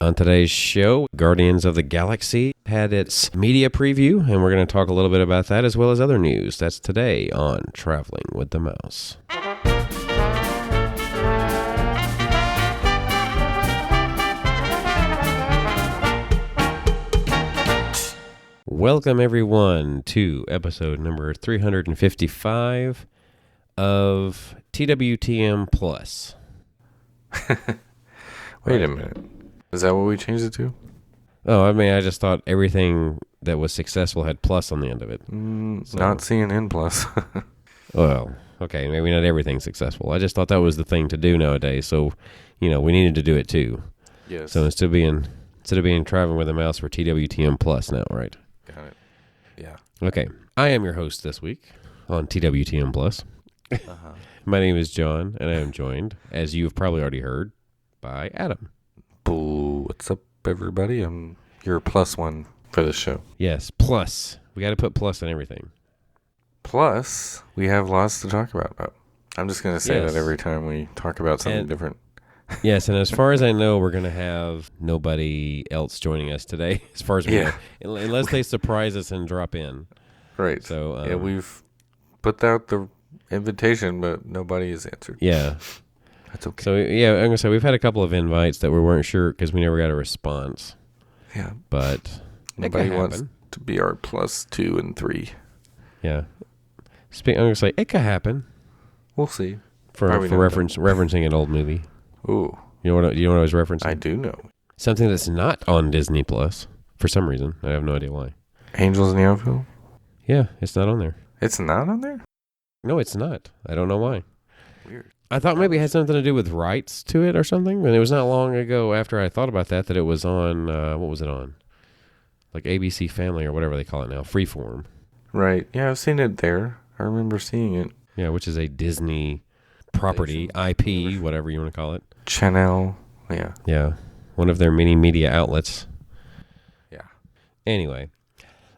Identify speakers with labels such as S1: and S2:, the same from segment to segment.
S1: On today's show, Guardians of the Galaxy had its media preview, and we're going to talk a little bit about that as well as other news. That's today on Traveling with the Mouse. Welcome, everyone, to episode number 355 of TWTM Plus.
S2: Wait a minute. Is that what we changed it to?
S1: Oh, I mean, I just thought everything that was successful had plus on the end of it.
S2: Not CNN plus.
S1: Well, okay, maybe not everything's successful. I just thought that was the thing to do nowadays. So, we needed to do it too.
S2: Yes.
S1: So instead of being Traveling with a Mouse, we're TWTM Plus now, right?
S2: Got it. Yeah.
S1: Okay. I am your host this week on TWTM Plus.
S2: Uh-huh.
S1: My name is John, and I am joined, as you've probably already heard, by Adam.
S2: What's up, everybody? I'm your plus one for the show.
S1: Yes, plus. We got to put plus on everything.
S2: Plus, we have lots to talk about. I'm just going to say that every time we talk about something different.
S1: Yes, and as far as I know, we're going to have nobody else joining us today, as far as we know, unless they surprise us and drop in.
S2: Right.
S1: So
S2: we've put out the invitation, but nobody has answered.
S1: Yeah.
S2: That's okay.
S1: So, I'm going to say we've had a couple of invites that we weren't sure because we never got a response.
S2: Yeah.
S1: But
S2: nobody wants to be our plus 2 and 3.
S1: Yeah. I'm going to say it could happen.
S2: We'll see.
S1: For referencing an old movie.
S2: Ooh.
S1: You know what I was referencing?
S2: I do know.
S1: Something that's not on Disney Plus for some reason. I have no idea why.
S2: Angels in the Outfield?
S1: Yeah, it's not on there.
S2: It's not on there?
S1: No, it's not. I don't know why.
S2: Weird.
S1: I thought maybe it had something to do with rights to it or something. And it was not long ago after I thought about that it was on, what was it on? Like ABC Family or whatever they call it now. Freeform.
S2: Right. Yeah, I've seen it there. I remember seeing it.
S1: Yeah, which is a Disney property, IP, whatever you want to call it.
S2: Channel. Yeah.
S1: Yeah. One of their many media outlets.
S2: Yeah.
S1: Anyway,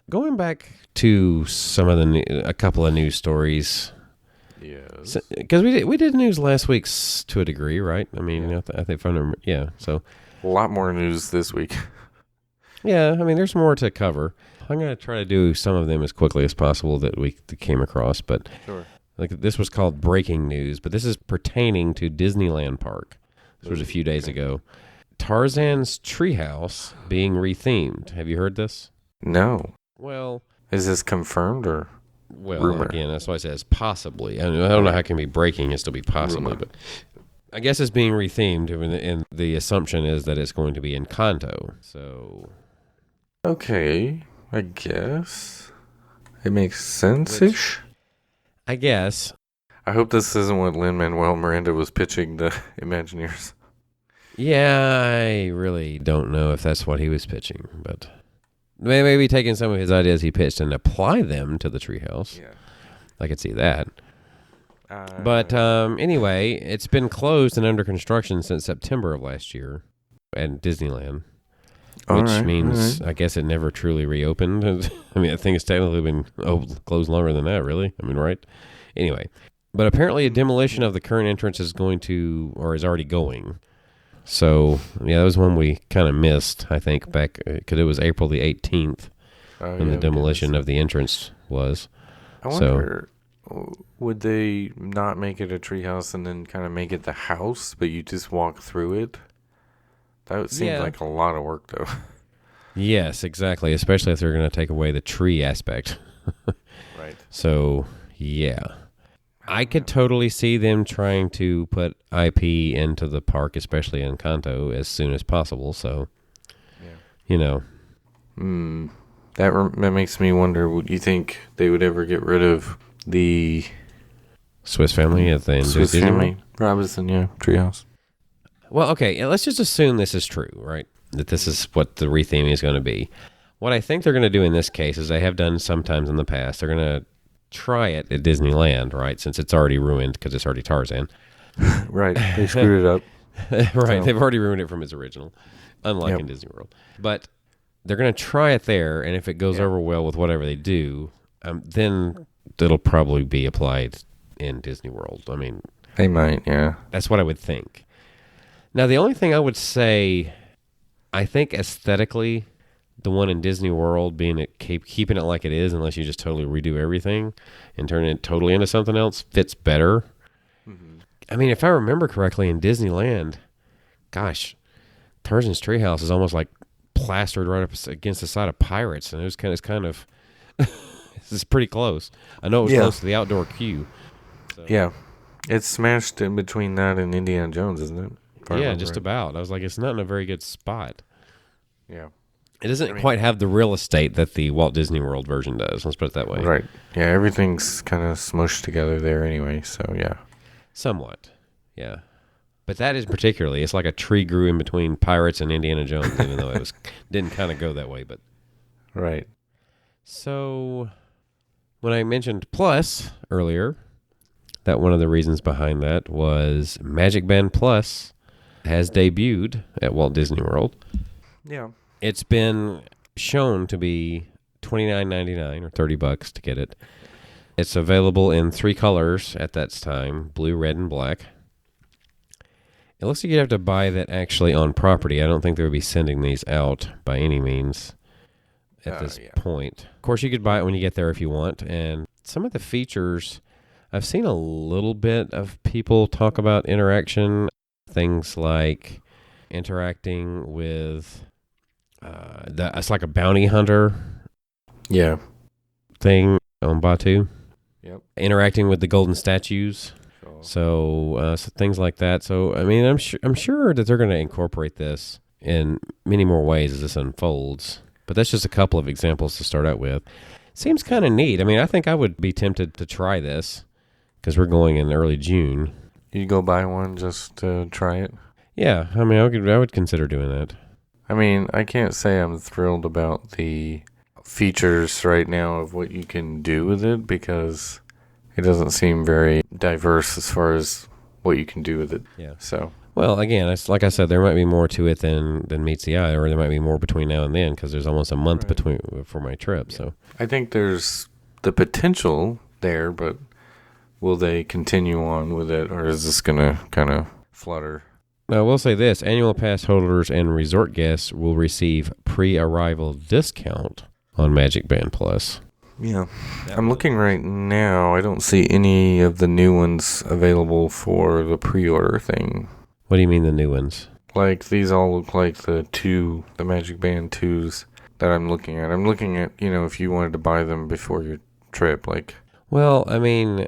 S1: going back to some of a couple of news stories.
S2: Yes.
S1: Because we did news last week to a degree, right? I mean, I think so.
S2: A lot more news this week.
S1: Yeah, I mean, there's more to cover. I'm going to try to do some of them as quickly as possible that we came across, but
S2: sure.
S1: Like this was called breaking news, but this is pertaining to Disneyland Park. This was a few days ago. Tarzan's Treehouse being rethemed. Have you heard this?
S2: No.
S1: Well,
S2: is this confirmed or?
S1: Well,
S2: rumor?
S1: Again, that's why it says possibly. I don't know how it can be breaking and still be possibly, but I guess it's being rethemed, and the assumption is that it's going to be Encanto. So,
S2: okay, I guess it makes sense-ish.
S1: I guess.
S2: I hope this isn't what Lin-Manuel Miranda was pitching the Imagineers.
S1: Yeah, I really don't know if that's what he was pitching, but maybe taking some of his ideas he pitched and apply them to the Treehouse.
S2: Yeah,
S1: I could see that. But anyway, it's been closed and under construction since September of last year at Disneyland, which means I guess it never truly reopened. I mean, I think it's technically been closed longer than that, really. I mean, right? Anyway, but apparently a demolition of the current entrance is already going. So, yeah, that was one we kind of missed, I think, back, because it was April the 18th when the demolition of the entrance was.
S2: I wonder, would they not make it a treehouse and then kind of make it the house, but you just walk through it? That seems like a lot of work, though.
S1: Yes, exactly, especially if they're going to take away the tree aspect.
S2: Right.
S1: So, yeah. I could totally see them trying to put IP into the park, especially Encanto, as soon as possible. So,
S2: That makes me wonder, would you think they would ever get rid of the
S1: Swiss Family at the end?
S2: Swiss Family, Robinson, Treehouse.
S1: Well, okay, let's just assume this is true, right? That this is what the retheming is going to be. What I think they're going to do in this case is they have done sometimes in the past. They're going to try it at Disneyland, right? Since it's already ruined because it's already Tarzan.
S2: Right. They screwed it up.
S1: Right.
S2: So.
S1: They've already ruined it from its original, unlike in Disney World. But they're going to try it there, and if it goes over well with whatever they do, then it'll probably be applied in Disney World. I mean,
S2: they might, yeah.
S1: That's what I would think. Now, the only thing I would say I think aesthetically, the one in Disney World keeping it like it is, unless you just totally redo everything and turn it totally into something else, fits better. Mm-hmm. I mean, if I remember correctly, in Disneyland, gosh, Tarzan's Treehouse is almost like plastered right up against the side of Pirates, and it's kind of this is pretty close. I know it was close to the outdoor queue. So.
S2: Yeah, it's smashed in between that and Indiana Jones, isn't it?
S1: Yeah, just about. I was like, it's not in a very good spot.
S2: Yeah.
S1: It doesn't quite have the real estate that the Walt Disney World version does. Let's put it that way.
S2: Right. Yeah, everything's kind of smushed together there anyway, so yeah.
S1: Somewhat. Yeah. But that is particularly, it's like a tree grew in between Pirates and Indiana Jones, even though it didn't kind of go that way. But
S2: right.
S1: So, when I mentioned Plus earlier, that one of the reasons behind that was Magic Band Plus has debuted at Walt Disney World.
S2: Yeah.
S1: It's been shown to be $29.99 or $30 to get it. It's available in 3 colors at that time, blue, red, and black. It looks like you'd have to buy that actually on property. I don't think they would be sending these out by any means at this point. Of course, you could buy it when you get there if you want. And some of the features, I've seen a little bit of people talk about interaction. Things like interacting with, it's like a bounty hunter thing on Batu.
S2: Yep.
S1: Interacting with the golden statues. Sure. So things like that. So, I mean, I'm sure that they're going to incorporate this in many more ways as this unfolds. But that's just a couple of examples to start out with. Seems kind of neat. I mean, I think I would be tempted to try this because we're going in early June.
S2: You go buy one just to try it?
S1: Yeah, I mean, I would consider doing that.
S2: I mean, I can't say I'm thrilled about the features right now of what you can do with it because it doesn't seem very diverse as far as what you can do with it.
S1: Yeah.
S2: So.
S1: Well, again, it's like I said, there might be more to it than meets the eye, or there might be more between now and then because there's almost a month for my trip. Yeah. So
S2: I think there's the potential there, but will they continue on with it, or is this going to kind of flutter?
S1: Now, I will say this. Annual pass holders and resort guests will receive pre-arrival discount on Magic Band Plus.
S2: Yeah. I'm looking right now. I don't see any of the new ones available for the pre-order thing.
S1: What do you mean the new ones?
S2: Like, these all look like the Magic Band 2s that I'm looking at. I'm looking at, if you wanted to buy them before your trip, like...
S1: Well, I mean,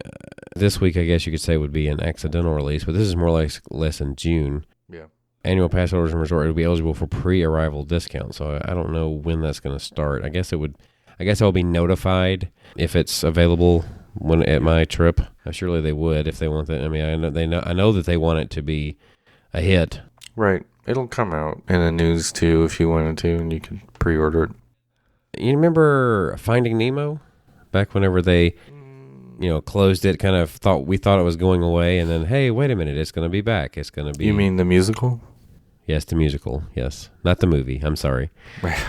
S1: this week I guess you could say would be an accidental release, but this is more or less in June.
S2: Yeah.
S1: Annual pass holders and resort will be eligible for pre-arrival discount, so I don't know when that's going to start. I guess I'll be notified if it's available at my trip. Surely they would if they want that. I mean, I know that they want it to be a hit.
S2: Right. It'll come out in the news too if you wanted to, and you can pre-order it.
S1: You remember Finding Nemo? Back whenever they, closed it, we thought it was going away, and then, hey, wait a minute, it's going to be back. It's going to be...
S2: You mean the musical?
S1: Yes, the musical. Yes. Not the movie. I'm sorry.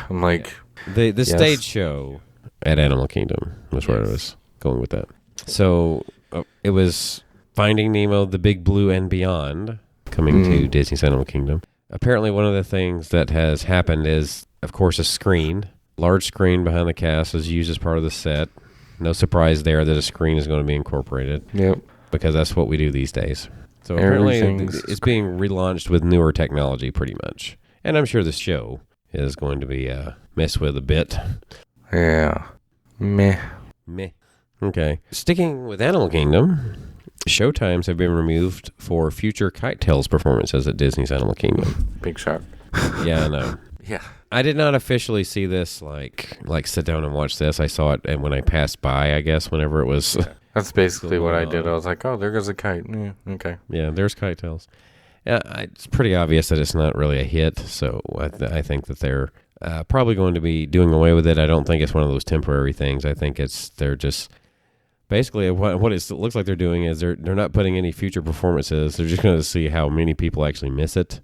S2: I'm like...
S1: The stage show at Animal Kingdom was where I was going with that. So, it was Finding Nemo, The Big Blue and Beyond, coming to Disney's Animal Kingdom. Apparently, one of the things that has happened is, of course, a screen. Large screen behind the cast is used as part of the set. No surprise there that a screen is going to be incorporated.
S2: Yep.
S1: Because that's what we do these days. So apparently it's being relaunched with newer technology pretty much. And I'm sure the show is going to be messed with a bit.
S2: Yeah. Meh.
S1: Okay. Sticking with Animal Kingdom, show times have been removed for future Kite Tales performances at Disney's Animal Kingdom.
S2: Big shock.
S1: Yeah, I know.
S2: Yeah.
S1: I did not officially see this, like sit down and watch this. I saw it and when I passed by, I guess, whenever it was...
S2: Yeah. That's basically what I did. I was like, oh, there goes a kite. Yeah, okay.
S1: Yeah, there's Kite Tales. Yeah, it's pretty obvious that it's not really a hit, so I think that they're probably going to be doing away with it. I don't think it's one of those temporary things. I think they're just... Basically, what it looks like they're doing is they're not putting any future performances. They're just going to see how many people actually miss it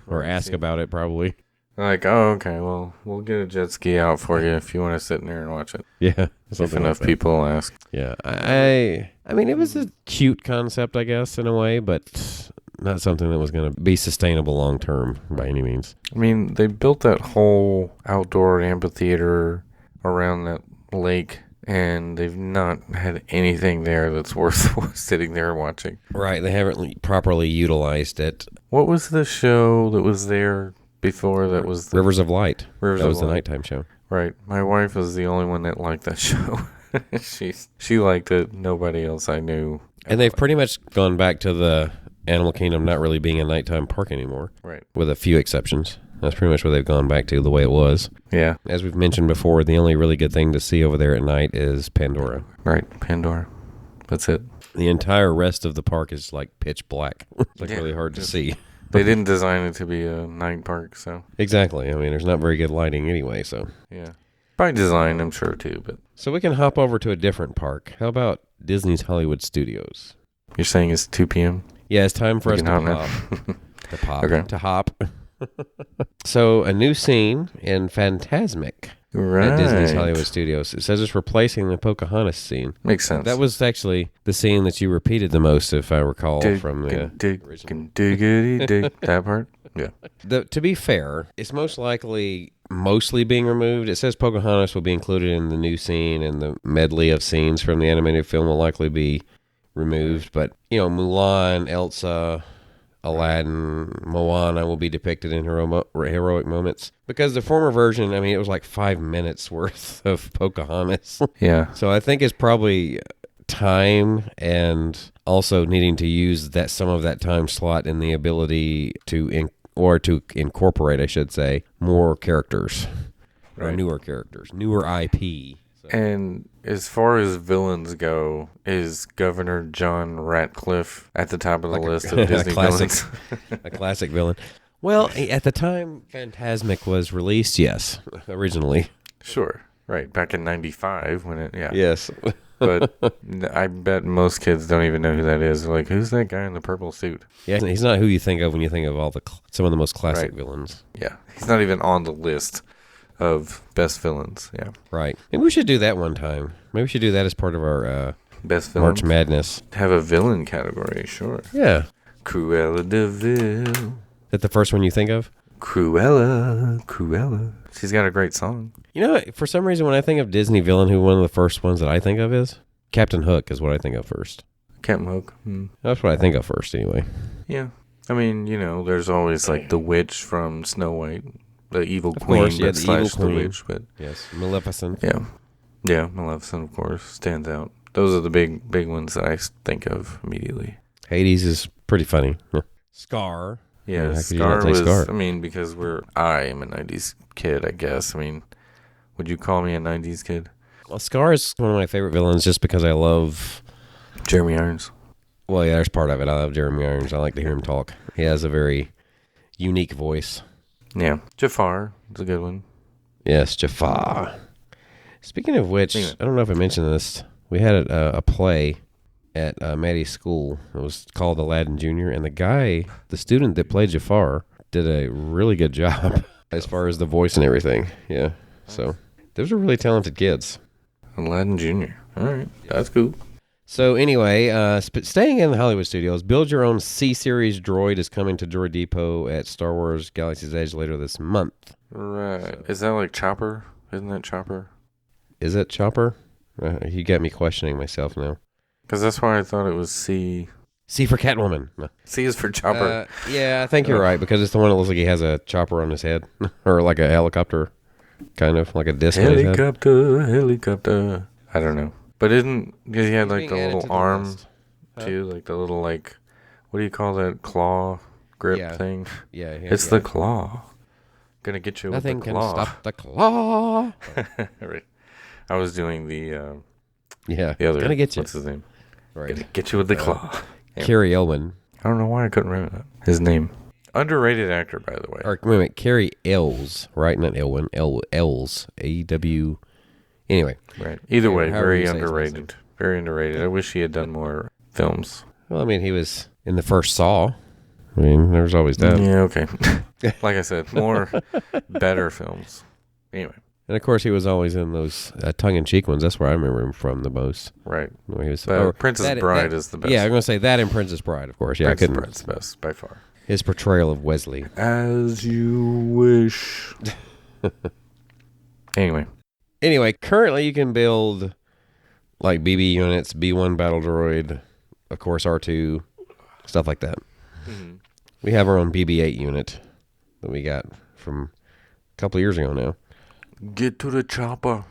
S1: or ask about it, probably.
S2: Like, oh, okay, well, we'll get a jet ski out for you if you want to sit in there and watch it.
S1: Yeah.
S2: If enough people ask.
S1: Yeah. I mean, it was a cute concept, I guess, in a way, but not something that was going to be sustainable long term by any means.
S2: I mean, they built that whole outdoor amphitheater around that lake, and they've not had anything there that's worth sitting there and watching.
S1: Right, they haven't properly utilized it.
S2: What was the show that was there before that was...
S1: Rivers of Light.
S2: That
S1: was the nighttime show.
S2: Right. My wife was the only one that liked that show. She liked it. Nobody else I knew.
S1: And they've pretty much gone back to the Animal Kingdom not really being a nighttime park anymore.
S2: Right.
S1: With a few exceptions. That's pretty much what they've gone back to, the way it was.
S2: Yeah.
S1: As we've mentioned before, the only really good thing to see over there at night is Pandora.
S2: Right. Pandora. That's it.
S1: The entire rest of the park is like pitch black. It's really hard to see.
S2: They didn't design it to be a night park, so.
S1: Exactly. I mean, there's not very good lighting anyway, so.
S2: Yeah. By design, I'm sure, too, but.
S1: So we can hop over to a different park. How about Disney's Hollywood Studios?
S2: You're saying it's 2 p.m.?
S1: Yeah, it's time for us to hop. So, a new scene in Fantasmic at Disney's Hollywood Studios. It says it's replacing the Pocahontas scene.
S2: Makes sense.
S1: That was actually the scene that you repeated the most, if I recall, from the original.
S2: That part? Yeah.
S1: To be fair, it's mostly being removed. It says Pocahontas will be included in the new scene, and the medley of scenes from the animated film will likely be removed. But, Mulan, Elsa, Aladdin, Moana will be depicted in heroic moments. Because the former version, it was like 5 minutes worth of Pocahontas.
S2: Yeah.
S1: So I think it's probably time and also needing to use some of that time slot in the ability to incorporate, I should say, more characters. Right. Or newer characters, newer IP. So.
S2: And as far as villains go, is Governor John Ratcliffe at the top of the list of Disney villains?
S1: A classic villain. Well, at the time Fantasmic was released, yes, originally.
S2: Sure. Right. Back in 95 when it, yeah.
S1: Yes.
S2: But I bet most kids don't even know who that is. They're like, who's that guy in the purple suit?
S1: Yeah, he's not who you think of when you think of some of the most classic villains.
S2: Yeah. He's not even on the list of best villains. Yeah.
S1: Right. Maybe we should do that one time. Maybe we should do that as part of our
S2: best villains.
S1: March Madness.
S2: Have a villain category, sure.
S1: Yeah.
S2: Cruella de Vil.
S1: Is that the first one you think of?
S2: Cruella. She's got a great song.
S1: For some reason, when I think of Disney villain, one of the first ones that I think of is Captain Hook is what I think of first.
S2: Captain Hook.
S1: That's what I think of first, anyway.
S2: Yeah. There's always like the witch from Snow White, the evil
S1: of
S2: queen,
S1: course, yeah,
S2: the witch. But
S1: yes, Maleficent.
S2: Yeah, Maleficent, of course, stands out. Those are the big ones that I think of immediately.
S1: Hades is pretty funny. Scar.
S2: Yeah, Scar was, because I am a 90s kid, I guess. Would you call me a 90s kid?
S1: Well, Scar is one of my favorite villains just because I love...
S2: Jeremy Irons.
S1: Well, yeah, there's part of it. I love Jeremy Irons. I like to hear him talk. He has a very unique voice.
S2: Yeah. Jafar is a good one.
S1: Yes, Jafar. Speaking of which, I don't know if I mentioned this. We had a play at Maddie's school. It was called Aladdin Jr., and the student that played Jafar, did a really good job as far as the voice and everything. Yeah. So, those are really talented kids.
S2: Aladdin Jr. All right. That's cool.
S1: So, anyway, staying in the Hollywood Studios, Build Your Own C-Series droid is coming to Droid Depot at Star Wars Galaxy's Edge later this month.
S2: Right. So, is that like Chopper? Isn't that Chopper?
S1: Is it Chopper? You got me questioning myself now.
S2: Because that's why I thought it was C.
S1: C for Catwoman. No.
S2: C is for Chopper.
S1: Yeah, I think you're right, because it's the one that looks like he has a chopper on his head. Or like a helicopter, kind of, like a disc on his head.
S2: Helicopter. I don't know. But because he had like the little arm, too, like the little, like, what do you call that, claw grip thing? Yeah. It's the claw. Gonna get you
S1: Nothing
S2: with the claw.
S1: Nothing can stop the claw.
S2: Right. I was doing the
S1: other. Gonna get you.
S2: What's his name?
S1: Right.
S2: Gonna get you with the claw.
S1: Carrie Elwin.
S2: I don't know why I couldn't remember that. His name. Underrated actor, by the way.
S1: Or, wait a minute. Carrie Ells, right? Not Elwin. Ells. A-W. Anyway.
S2: Right. Either way, very underrated. Very underrated. I wish he had done more films.
S1: Well, he was in the first Saw. There was always that.
S2: Yeah, okay. Like I said, more better films. Anyway.
S1: And of course, he was always in those tongue-in-cheek ones. That's where I remember him from the most.
S2: Right.
S1: When he was,
S2: Princess Bride is the best.
S1: Yeah, I'm going to say that in Princess Bride, of course. Yeah,
S2: Princess Bride's the best by far.
S1: His portrayal of Wesley.
S2: As you wish. Anyway,
S1: currently you can build like BB units, B1 battle droid, of course R2, stuff like that. Mm-hmm. We have our own BB-8 unit that we got from a couple of years ago now.
S2: Get to the chopper.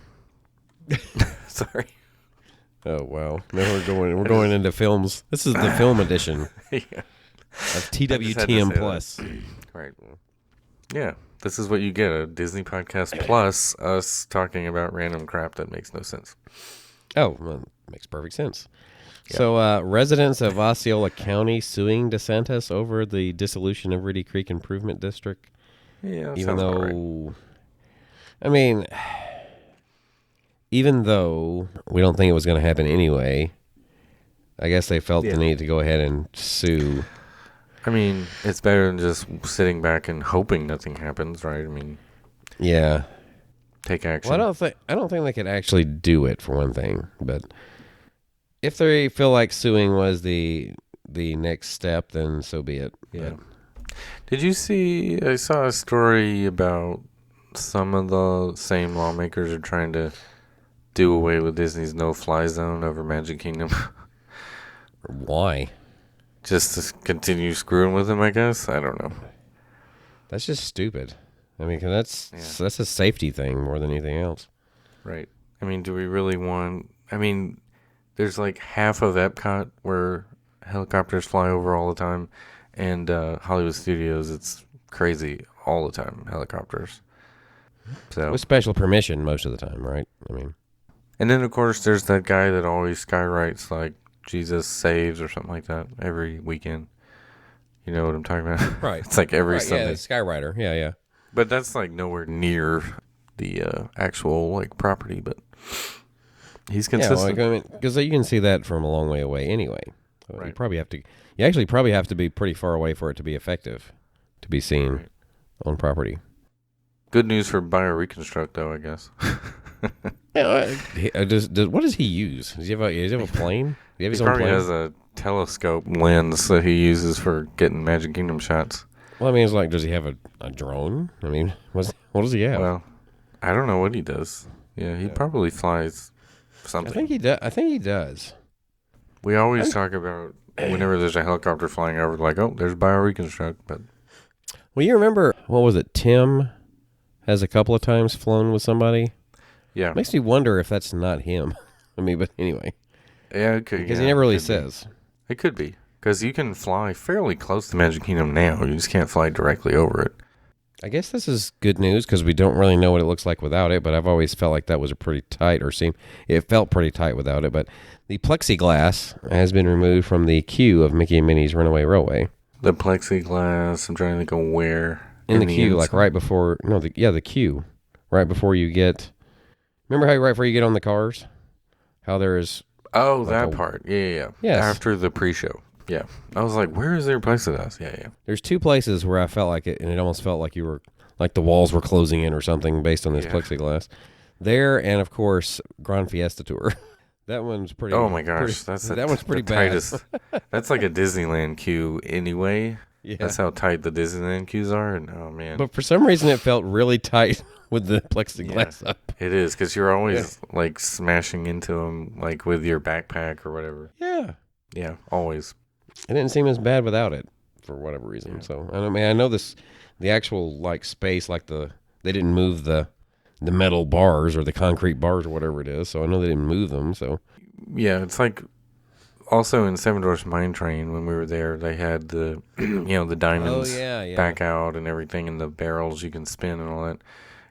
S2: Sorry.
S1: Oh wow! Now we're going into films. This is the film edition of TWTM Plus.
S2: Right. Yeah, this is what you get, a Disney podcast plus us talking about random crap that makes no sense.
S1: Oh, well, makes perfect sense. Yep. So, residents of Osceola County suing DeSantis over the dissolution of Reedy Creek Improvement District.
S2: Yeah,
S1: even though, I mean, even though we don't think it was going to happen anyway, I guess they felt the need to go ahead and sue.
S2: I mean, it's better than just sitting back and hoping nothing happens, right? I mean,
S1: yeah,
S2: take action.
S1: Well, I don't think they could actually do it for one thing, but if they feel like suing was the next step, then so be it.
S2: Yeah. Did you see? I saw a story about some of the same lawmakers are trying to do away with Disney's no-fly zone over Magic Kingdom.
S1: Why?
S2: Just to continue screwing with them, I guess. I don't know.
S1: That's just stupid. I mean, 'cause that's a safety thing more than anything else.
S2: Right. I mean, do we really want... I mean, there's like half of Epcot where helicopters fly over all the time, and Hollywood Studios, it's crazy all the time, helicopters. So
S1: with special permission most of the time, right? I mean...
S2: And then, of course, there's that guy that always skywrites, like, Jesus Saves or something like that every weekend. You know what I'm talking about?
S1: Right.
S2: It's like every Sunday.
S1: Yeah, Skywriter. Yeah.
S2: But that's, like, nowhere near the actual, like, property, but he's consistent.
S1: Yeah, well, because you can see that from a long way away anyway. So
S2: right.
S1: You actually probably have to be pretty far away for it to be effective, to be seen on property.
S2: Good news for BioReconstruct, though, I guess.
S1: What does he use? Does he have a plane?
S2: He probably has a telescope lens that he uses for getting Magic Kingdom shots.
S1: Well, I mean, it's like, does he have a drone? I mean, what does he have?
S2: Well, I don't know what he does. Yeah, he probably flies something.
S1: I think he does.
S2: We always talk about whenever there's a helicopter flying over, like, oh, there's BioReconstruct. But
S1: well, you remember, what was it? Tim has a couple of times flown with somebody.
S2: Yeah.
S1: Makes me wonder if that's not him. I mean, but anyway.
S2: Yeah, it could.
S1: Because he never really says.
S2: It could be. Because you can fly fairly close to Magic Kingdom now. You just can't fly directly over it.
S1: I guess this is good news because we don't really know what it looks like without it, but I've always felt like that was it felt pretty tight without it. But the plexiglass has been removed from the queue of Mickey and Minnie's Runaway Railway.
S2: The plexiglass, I'm trying to think of where.
S1: In the queue, like right before, the queue. Right before you get... Remember how right before you get on the cars? How there's...
S2: Oh, like that part. Yeah.
S1: Yes.
S2: After the pre-show. Yeah. I was like, where is their plexiglass? Yeah.
S1: There's two places where I felt like it, and it almost felt like you were... Like the walls were closing in or something based on this plexiglass. There, and of course, Grand Fiesta Tour. That one's pretty...
S2: Oh my gosh.
S1: That one's pretty bad.
S2: That's like a Disneyland queue anyway.
S1: Yeah.
S2: That's how tight the Disneyland queues are. And oh, man.
S1: But for some reason, it felt really tight with the plexiglass up.
S2: It is, because you're always, like, smashing into them, like, with your backpack or whatever.
S1: Yeah.
S2: Yeah, always.
S1: It didn't seem as bad without it, for whatever reason. Yeah. So, I know the actual, like, space, like they didn't move the metal bars or the concrete bars or whatever it is, so I know they didn't move them, so.
S2: Yeah, it's like... Also, in Seven Dwarfs Mine Train, when we were there, they had the, the diamonds back out and everything, and the barrels you can spin and all that.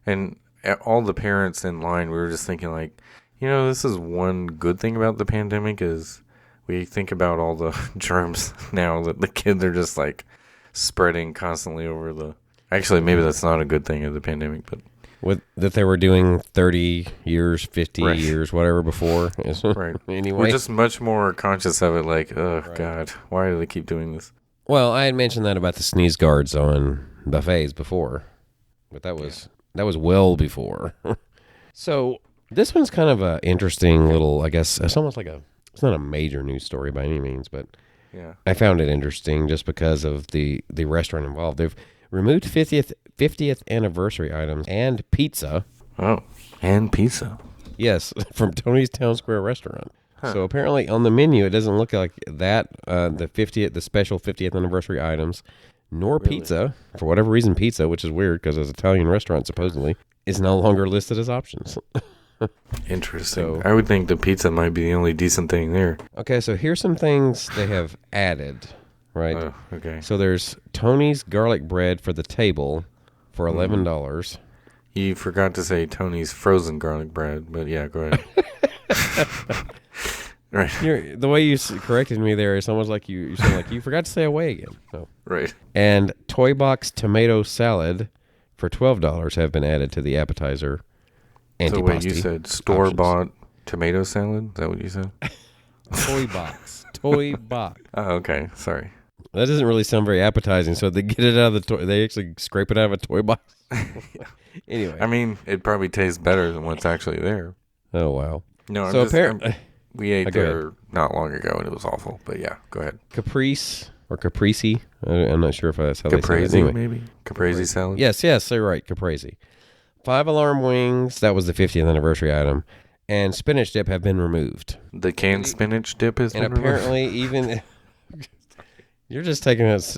S2: And all the parents in line, we were just thinking, like, this is one good thing about the pandemic is we think about all the germs now that the kids are just, like, spreading constantly over the... Actually, maybe that's not a good thing of the pandemic, but...
S1: That they were doing 30 years, 50 years, whatever before.
S2: Right.
S1: Anyway.
S2: We're just much more conscious of it, like, oh, God, why do they keep doing this?
S1: Well, I had mentioned that about the sneeze guards on buffets before, but that was well before. So this one's kind of a interesting little, I guess, it's almost like it's not a major news story by any means, but
S2: yeah,
S1: I found it interesting just because of the restaurant involved. They've removed 50th anniversary items and pizza.
S2: Oh, and pizza.
S1: Yes, from Tony's Town Square restaurant.
S2: Huh.
S1: So apparently on the menu, it doesn't look like that, the special 50th anniversary items, nor
S2: Really?
S1: pizza. For whatever reason, pizza, which is weird because it's an Italian restaurant supposedly, is no longer listed as options.
S2: Interesting.
S1: So-
S2: I would think the pizza might be the only decent thing there.
S1: Okay, so here's some things they have added, right?
S2: Oh, okay.
S1: So there's Tony's garlic bread for the table for $11.
S2: You forgot to say Tony's frozen garlic bread, but yeah, go ahead. Right.
S1: The way you corrected me there is almost like you said like you forgot to say away again. So.
S2: Right.
S1: And Toy Box tomato salad for $12 have been added to the appetizer.
S2: So wait, you said store-bought tomato salad? Is that what you said?
S1: Toy Box. Toy Box.
S2: Oh, okay. Sorry.
S1: That doesn't really sound very appetizing. So they get it out of the toy. They actually scrape it out of a toy box. Anyway.
S2: I mean, it probably tastes better than what's actually there.
S1: Oh, wow.
S2: No,
S1: So apparently,
S2: we ate
S1: go
S2: there not long ago, and it was awful. But yeah, go ahead.
S1: Caprice or Caprese. I'm not sure if that's how they say it.
S2: Caprese,
S1: Anyway.
S2: maybe? Caprese salad?
S1: Yes, they're right. Caprese. 5 alarm wings. That was the 50th anniversary item. And spinach dip have been removed.
S2: The canned spinach dip has been
S1: And apparently even... You're just taking this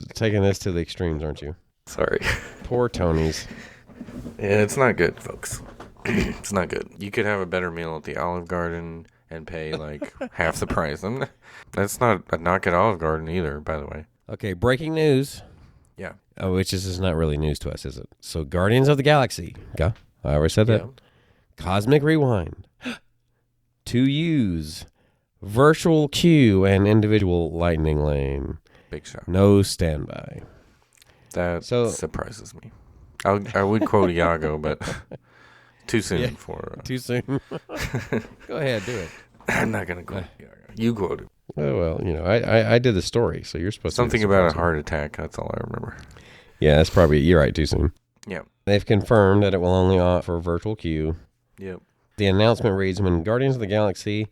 S1: to the extremes, aren't you?
S2: Sorry.
S1: Poor Tony's.
S2: Yeah, it's not good, folks. It's not good. You could have a better meal at the Olive Garden and pay like half the price. That's not a knock at Olive Garden either, by the way.
S1: Okay, breaking news.
S2: Yeah.
S1: Which is not really news to us, is it? So Guardians of the Galaxy. Yeah, I already said that.
S2: Yeah.
S1: Cosmic Rewind. To use virtual queue and individual lightning lane.
S2: Big shot.
S1: No standby.
S2: That surprises me. I would quote Iago, but too soon for...
S1: Too soon. Go ahead, do it.
S2: I'm not going to quote Iago. You quote it.
S1: Oh, well, I did the story, so you're supposed
S2: Something
S1: to...
S2: Something about a heart attack, that's all I remember.
S1: Yeah, that's probably... You're right, too soon.
S2: Yeah.
S1: They've confirmed that it will only offer virtual queue.
S2: Yep.
S1: The announcement reads, when Guardians of the Galaxy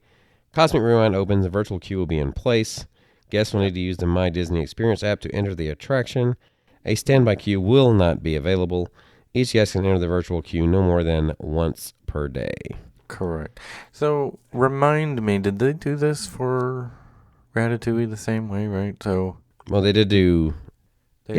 S1: Cosmic Rewind opens, the virtual queue will be in place. Guests will need to use the My Disney Experience app to enter the attraction. A standby queue will not be available. Each guest can enter the virtual queue no more than once per day.
S2: Correct. So, remind me, did they do this for Ratatouille the same way, right? So,
S1: well, they did do... They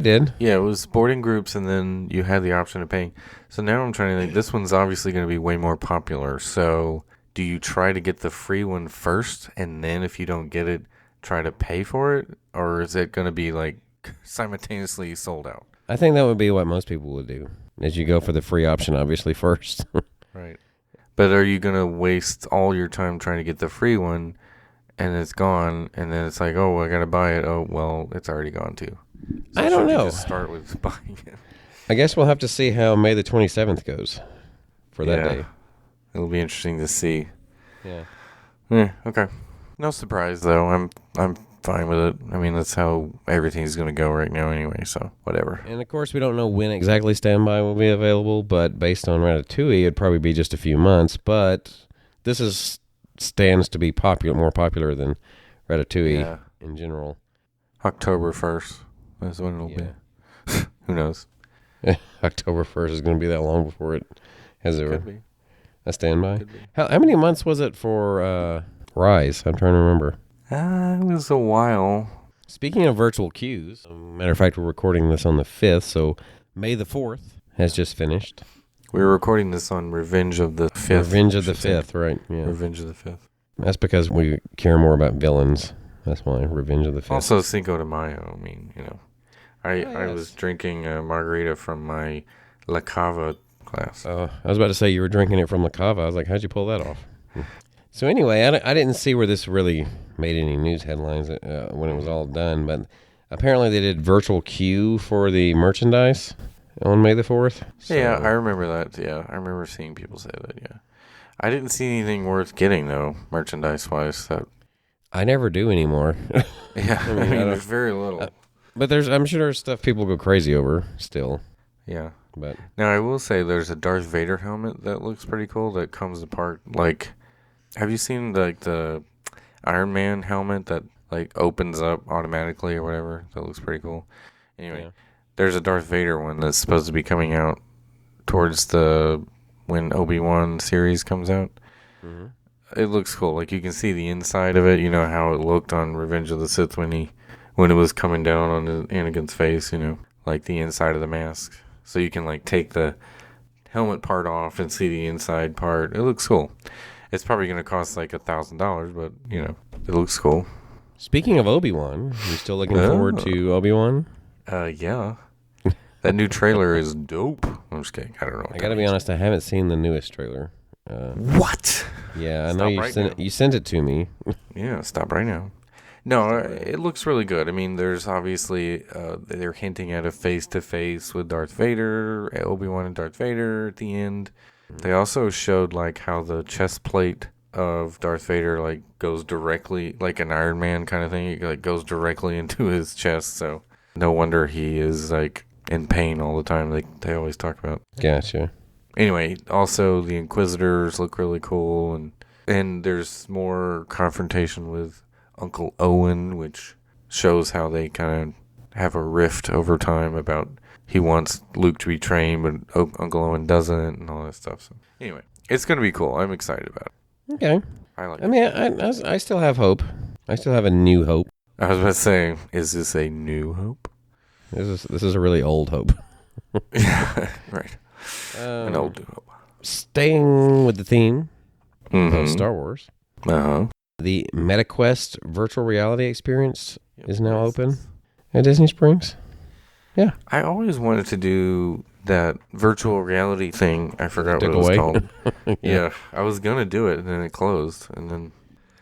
S1: did.
S2: Yeah, it was boarding groups, and then you had the option of paying. So now I'm trying to think, this one's obviously going to be way more popular. So do you try to get the free one first, and then if you don't get it, try to pay for it? Or is it going to be like simultaneously sold out?
S1: I think that would be what most people would do, is you go for the free option, obviously, first.
S2: Right. But are you going to waste all your time trying to get the free one, and it's gone, and then it's like, oh, I got to buy it. Oh, well, it's already gone too. So
S1: I don't know.
S2: You just start with buying it.
S1: I guess we'll have to see how May the 27th goes for that day.
S2: It'll be interesting to see.
S1: Yeah.
S2: Yeah. Okay. No surprise though. I'm fine with it. I mean, that's how everything's going to go right now anyway. So whatever.
S1: And of course, we don't know when exactly standby will be available, but based on Ratatouille, it'd probably be just a few months. But this stands to be more popular than Ratatouille in general.
S2: October 1st. That's when it'll be. Who knows?
S1: October 1st is going to be that long before it has a standby.
S2: Could be.
S1: How many months was it for Rise? I'm trying to remember.
S2: It was a while.
S1: Speaking of virtual queues, matter of fact, we're recording this on the 5th, so May the 4th has just finished.
S2: We were recording this on Revenge of the 5th.
S1: Revenge of the 5th, right. Yeah.
S2: Revenge of the 5th.
S1: That's because we care more about villains. That's why Revenge of the 5th.
S2: Also Cinco de Mayo. I mean, I was drinking a margarita from my La Cava class.
S1: I was about to say you were drinking it from La Cava. I was like, how'd you pull that off? So anyway, I didn't see where this really made any news headlines when it was all done, but apparently they did virtual queue for the merchandise on May the 4th. So.
S2: Yeah, I remember that. Yeah, I remember seeing people say that, yeah. I didn't see anything worth getting, though, merchandise-wise.
S1: I never do anymore.
S2: Yeah, I mean there's very little.
S1: But I'm sure there's stuff people go crazy over still.
S2: Yeah.
S1: But
S2: now I will say there's a Darth Vader helmet that looks pretty cool that comes apart. Like, have you seen the Iron Man helmet that like opens up automatically or whatever? That looks pretty cool. Anyway, there's a Darth Vader one that's supposed to be coming out towards when Obi-Wan series comes out. Mm-hmm. It looks cool. Like, you can see the inside of it. You know how it looked on Revenge of the Sith when it was coming down on Anakin's face, like the inside of the mask. So you can like take the helmet part off and see the inside part. It looks cool. It's probably going to cost like $1,000, but it looks cool.
S1: Speaking of Obi-Wan, you still looking forward to Obi-Wan?
S2: Yeah. That new trailer is dope. I'm just kidding. I don't know.
S1: I got to be honest, I haven't seen the newest trailer.
S2: What?
S1: Yeah, I know you sent it to me.
S2: Yeah, stop right now. No, it looks really good. I mean, there's obviously, they're hinting at a face-to-face with Darth Vader, Obi-Wan and Darth Vader at the end. They also showed, like, how the chest plate of Darth Vader, like, goes directly, like an Iron Man kind of thing. It, like, goes directly into his chest, so no wonder he is, like, in pain all the time, like they always talk about.
S1: Gotcha.
S2: Anyway, also, the Inquisitors look really cool, and there's more confrontation with Uncle Owen, which shows how they kind of have a rift over time about he wants Luke to be trained, but Uncle Owen doesn't, and all that stuff. So anyway, it's going to be cool. I'm excited about it.
S1: Okay. I still have hope. I still have a new hope.
S2: I was about to say, is this a new hope?
S1: This is a really old hope.
S2: Yeah, right. An old new hope.
S1: Staying with the theme of Star Wars.
S2: Uh-huh.
S1: The MetaQuest virtual reality experience is now open at Disney Springs. Yeah.
S2: I always wanted to do that virtual reality thing. I forgot what it was called. Yeah, I was going to do it, and then it closed.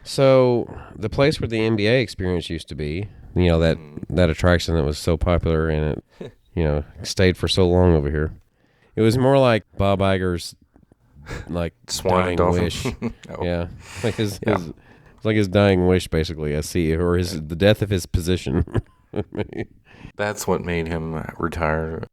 S1: So, the place where the NBA experience used to be, that attraction that was so popular and it, stayed for so long over here. It was more like Bob Iger's, like,
S2: Swan
S1: dying wish. Yeah. Like his dying wish, basically, or the death of his position.
S2: That's what made him retire.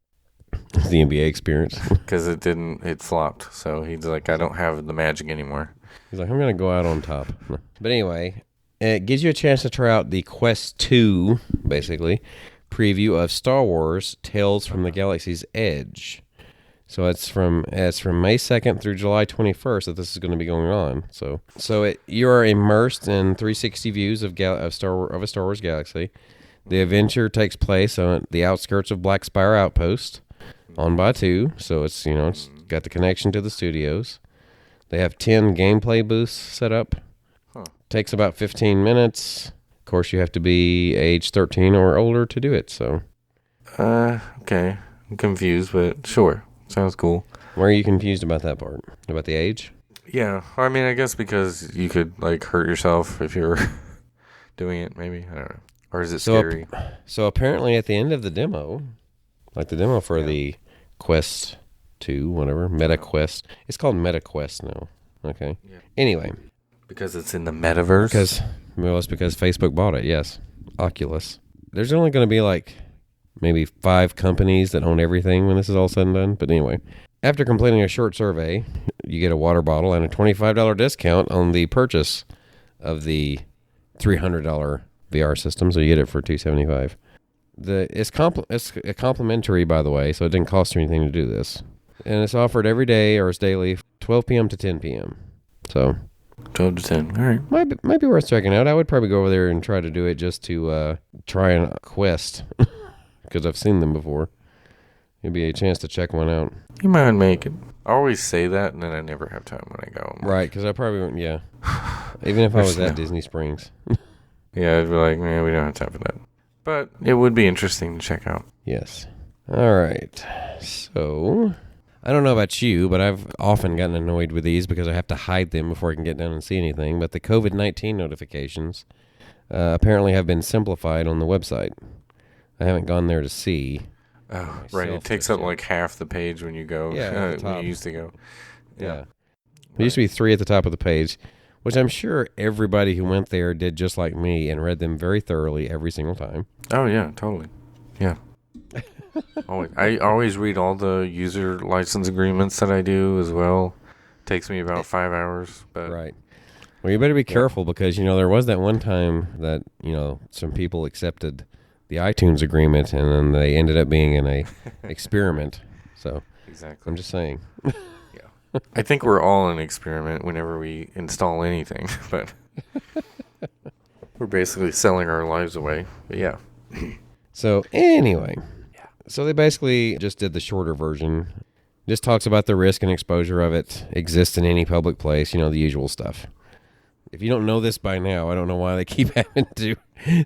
S1: The NBA experience.
S2: Because it flopped. So he's like, I don't have the magic anymore.
S1: He's like, I'm going to go out on top. But anyway, it gives you a chance to try out the Quest 2, basically, preview of Star Wars Tales from the Galaxy's Edge. So it's from May 2nd through July 21st that this is going to be going on. So you are immersed in 360 views of a Star Wars galaxy. The adventure takes place on the outskirts of Black Spire Outpost on Batuu. So it's got the connection to the studios. They have 10 gameplay booths set up. Takes about 15 minutes. Of course, you have to be age 13 or older to do it. So,
S2: okay, I'm confused, but sure. Sounds cool.
S1: Why are you confused about that part? About the age?
S2: Yeah. I mean, I guess because you could, like, hurt yourself if you were doing it, maybe. I don't know. Or is it scary?
S1: So apparently at the end of the demo, like the demo for the Quest 2, whatever, MetaQuest. It's called MetaQuest now. Okay. Yeah. Anyway.
S2: Because it's in the metaverse?
S1: It's because Facebook bought it, yes. Oculus. There's only going to be like maybe 5 companies that own everything when this is all said and done. But anyway, after completing a short survey, you get a water bottle and a $25 discount on the purchase of the $300 VR system. So you get it for $275. It's complimentary, by the way, so it didn't cost you anything to do this. And it's offered every day, or it's daily, 12 p.m. to 10 p.m. So
S2: 12 to 10. All right.
S1: Might be worth checking out. I would probably go over there and try to do it just to try a quest. Because I've seen them before. It'd be a chance to check one out.
S2: You might make it. I always say that, and then I never have time when I go.
S1: Right, because I probably wouldn't, yeah. Even if I was at Disney Springs.
S2: Yeah, I'd be like, man, we don't have time for that. But it would be interesting to check out.
S1: Yes. All right. So, I don't know about you, but I've often gotten annoyed with these because I have to hide them before I can get down and see anything. But the COVID-19 notifications apparently have been simplified on the website. I haven't gone there to see.
S2: Oh, right. It takes up like half the page when you go.
S1: Yeah,
S2: when you used to go.
S1: Yeah. There used to be 3 at the top of the page, which I'm sure everybody who went there did just like me and read them very thoroughly every single time.
S2: Oh, yeah, totally. Yeah. I always read all the user license agreements that I do as well. Takes me about 5 hours, but
S1: right. Well, you better be careful because, there was that one time that, some people accepted the iTunes agreement and then they ended up being in a experiment. So
S2: exactly.
S1: I'm just saying.
S2: Yeah. I think we're all an experiment whenever we install anything, but we're basically selling our lives away. But yeah.
S1: So anyway, so they basically just did the shorter version. Just talks about the risk and exposure of it exists in any public place, the usual stuff. If you don't know this by now, I don't know why they keep having to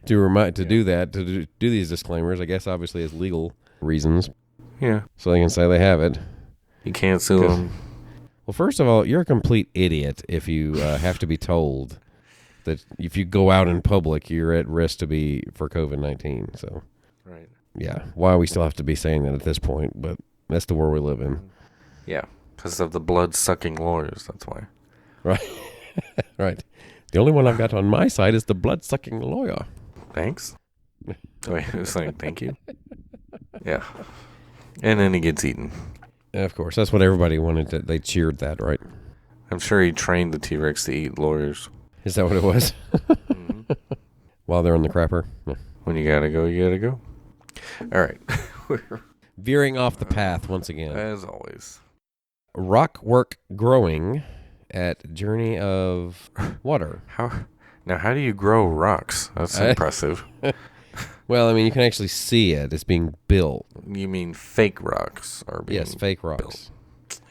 S1: do that, to do these disclaimers. I guess obviously it's legal reasons.
S2: Yeah.
S1: So they can say they have it.
S2: You can't sue them.
S1: Well, first of all, you're a complete idiot if you have to be told that if you go out in public, you're at risk for COVID-19. So,
S2: right.
S1: Yeah. Why we still have to be saying that at this point, but that's the world we live in.
S2: Yeah. Because of the blood-sucking lawyers, that's why.
S1: Right. Right. The only one I've got on my side is the blood-sucking lawyer.
S2: Thanks. Wait, it's like, thank you. Yeah. And then he gets eaten.
S1: Of course. That's what everybody wanted. They cheered that, right?
S2: I'm sure he trained the T-Rex to eat lawyers.
S1: Is that what it was? Mm-hmm. While they're on the crapper? Yeah.
S2: When you gotta go, you gotta go. All right.
S1: Veering off the path once again.
S2: As always.
S1: Rock work growing at Journey of Water.
S2: How do you grow rocks? That's impressive.
S1: Well, I mean, you can actually see it. It's being built.
S2: You mean fake rocks are being
S1: fake rocks.
S2: built.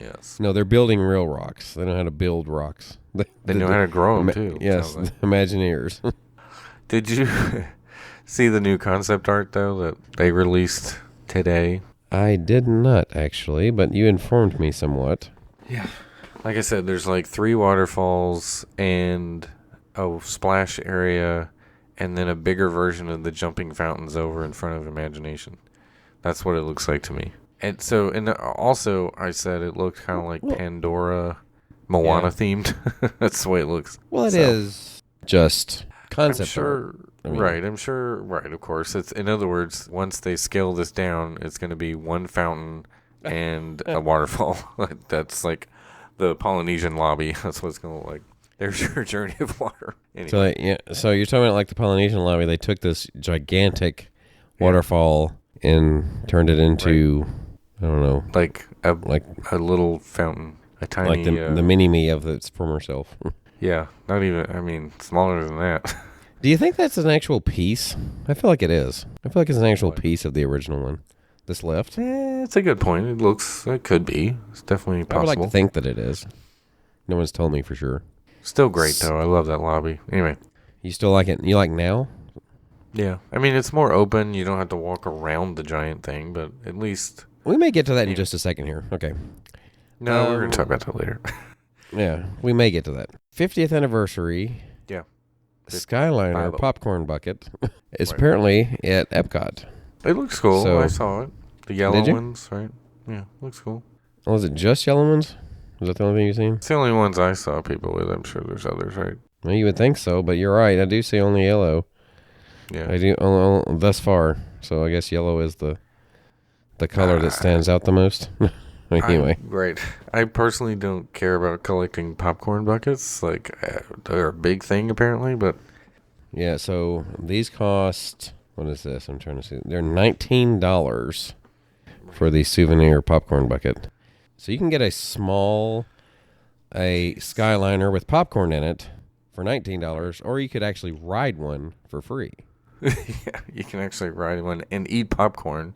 S2: Yes.
S1: No, they're building real rocks. They know how to build rocks.
S2: They know how to grow them, too.
S1: Yes, Imagineers.
S2: Did you see the new concept art, though, that they released today?
S1: I did not, actually, but you informed me somewhat.
S2: Yeah. Like I said, there's like 3 waterfalls and a splash area and then a bigger version of the jumping fountains over in front of Imagination. That's what it looks like to me. And so, and also, I said it looked kind of like Pandora, Moana themed. That's the way it looks.
S1: Well, it is just concept.
S2: I'm sure, I'm sure, of course. It's, in other words, once they scale this down, it's going to be one fountain and a waterfall. That's like the Polynesian lobby. That's what it's going to look like. There's your Journey of Water. Anyway.
S1: So you're talking about like the Polynesian lobby. They took this gigantic waterfall and turned it into, I don't know,
S2: like a little fountain, a tiny,
S1: like the mini-me of its former self.
S2: Yeah, not even. I mean, smaller than that.
S1: Do you think that's an actual piece? I feel like it is. I feel like it's an actual piece of the original one. This left.
S2: It's a good point. It could be. It's definitely possible.
S1: I would like to think that it is. No one's told me for sure.
S2: Still great, though. I love that lobby. Anyway.
S1: You still like it? You like now?
S2: Yeah. I mean, it's more open. You don't have to walk around the giant thing, but at least...
S1: We may get to that in just a second here. Okay.
S2: No, we're going to talk about that later.
S1: Yeah, we may get to that. 50th anniversary.
S2: Yeah.
S1: Skyliner popcorn bucket is apparently at Epcot.
S2: It looks cool. So, I saw it. The yellow ones, right? Yeah, looks cool.
S1: Oh, is it just yellow ones? Is that the only thing you've seen?
S2: It's the only ones I saw people with. I'm sure there's others, right?
S1: Well, you would think so, but you're right. I do see only yellow.
S2: Yeah.
S1: I do thus far. So I guess yellow is the color that stands out the most. Anyway.
S2: Right. I personally don't care about collecting popcorn buckets. Like, they're a big thing, apparently, but...
S1: Yeah, so these cost... What is this? I'm trying to see. They're $19 for the souvenir popcorn bucket. So you can get a Skyliner with popcorn in it for $19, or you could actually ride one for free.
S2: Yeah, you can actually ride one and eat popcorn.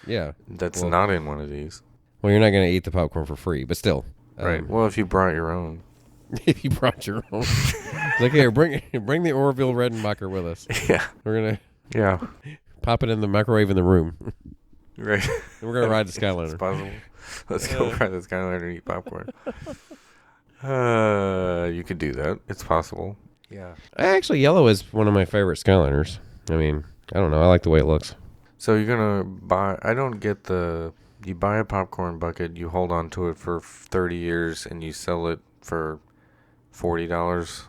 S1: Yeah.
S2: That's not in one of these.
S1: Well, you're not going to eat the popcorn for free, but still.
S2: Right. Well, if you brought your own.
S1: If you brought your own. It's like, here, bring the Orville Redenbacher with us.
S2: Yeah.
S1: We're going
S2: to
S1: pop it in the microwave in the room.
S2: Right.
S1: And we're going to ride the Skyliner.
S2: It's possible. Let's go ride the Skyliner and eat popcorn. You could do that. It's possible. Yeah.
S1: Actually, yellow is one of my favorite Skyliners. I mean, I don't know. I like the way it looks.
S2: So you're going to buy... I don't get the... You buy a popcorn bucket, you hold on to it for 30 years, and you sell it for $40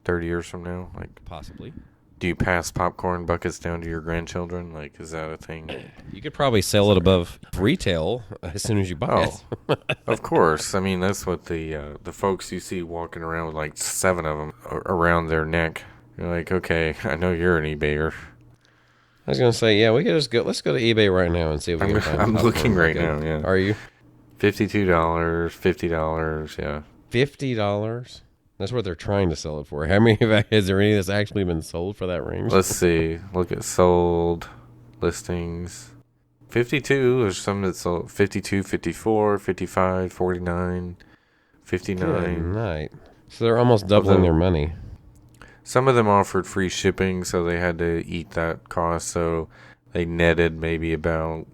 S2: 30 years from now. Like,
S1: possibly.
S2: Do you pass popcorn buckets down to your grandchildren? Like, is that a thing?
S1: You could probably sell it above retail as soon as you buy it.
S2: Of course. I mean, that's what the folks you see walking around with like 7 of them around their neck. You're like, okay, I know you're an eBayer.
S1: I was gonna say, yeah, we could just go. Let's go to eBay right now and see if we can find.
S2: I'm looking right now. Yeah.
S1: Are you?
S2: $52, $50. Yeah.
S1: $50. That's what they're trying to sell it for. How many? Is there any that's actually been sold for that range?
S2: Let's see. Look at sold listings. 52. There's some that sold 52, 54, 55, 49, 59.
S1: Good night. So they're almost doubling their money.
S2: Some of them offered free shipping, so they had to eat that cost. So they netted maybe about